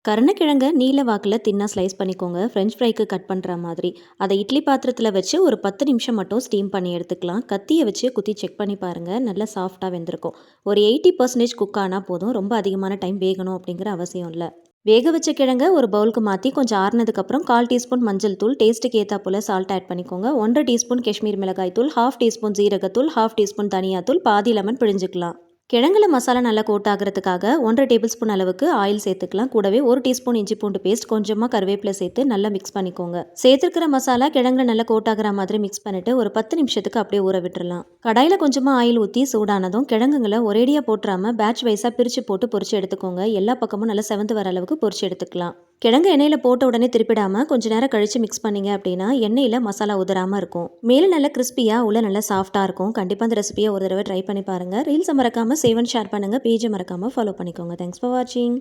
கருணக்கிழங்க நீல வாக்கில் தின்னா ஸ்லைஸ் பண்ணிக்கோங்க. ஃப்ரெஞ்ச் ஃப்ரைக்கு கட் பண்ணுற மாதிரி. அதை இட்லி பாத்திரத்தில் வச்சு ஒரு 10 நிமிஷம் மட்டும் ஸ்டீம் பண்ணி எடுத்துக்கலாம். கத்தியை வச்சு குத்தி செக் பண்ணி பாருங்கள். நல்லா சாஃப்டாக வெந்திருக்கும். ஒரு 80% குக் ஆனால் போதும். ரொம்ப அதிகமான டைம் வேகணும் அப்படிங்கிற அவசியம் இல்லை. வேக வச்ச கிழங்க ஒரு பவுலுக்கு மாற்றி கொஞ்சம் ஆறுனதுக்கப்புறம் 1/4 டீஸ்பூன் மஞ்சள் தூள், டேஸ்ட்டுக்கு ஏற்றா போல் சால்ட் ஆட் பண்ணிக்கோங்க. 1/2 டீஸ்பூன் காஷ்மீர் மிளகாய் தூள், 1/2 டீஸ்பூன் ஜீரகத்தூள், 1/2 டீஸ்பூன் தனியாத்தூள், பாதி லெமன் பிழிஞ்சுக்கலாம். கிழங்குல மசாலா நல்லா கோட் ஆகிறதுக்காக 1/2 டேபிள் ஸ்பூன் அளவுக்கு ஆயில் சேர்த்துக்கலாம். கூடவே 1 டீஸ்பூன் இஞ்சி பூண்டு பேஸ்ட், கொஞ்சமாக கருவேப்பிலை சேர்த்து நல்லா மிக்ஸ் பண்ணிக்கோங்க. சேர்த்துருக்கிற மசாலா கிழங்குல நல்லா கோட் ஆகிற மாதிரி மிக்ஸ் பண்ணிட்டு ஒரு 10 நிமிஷத்துக்கு அப்படியே ஊற விட்டுறலாம். கடாயில் கொஞ்சமாக ஆயில் ஊற்றி சூடானதும் கிழங்குங்களை ஒரேடியாக போட்டுறாம பேட்ச் வைஸாக பிரித்து போட்டு பொரிச்சு எடுத்துக்கோங்க. எல்லா பக்கமும் நல்லா செவந்து வர அளவுக்கு பொரிச்சு எடுத்துக்கலாம். கிழங்கு எண்ணெயில் போட்ட உடனே திருப்பிடாமல் கொஞ்சம் நேரம் கழித்து மிக்ஸ் பண்ணிங்க அப்படின்னா எண்ணெயில் மசாலா உதறாமல் இருக்கும். மேலே நல்லா கிறிஸ்பியாக உள்ள நல்லா சாஃப்டாக இருக்கும். கண்டிப்பாக அந்த ரெசிபியை ஒரு தடவை ட்ரை பண்ணி பாருங்கள். ரீல்ஸை மறக்காமல் சேவ் அண்ட் ஷேர் பண்ணுங்கள். பேஜை மறக்காமல் ஃபாலோ பண்ணிக்கோங்க. தேங்க்ஸ் ஃபார் வாட்சிங்.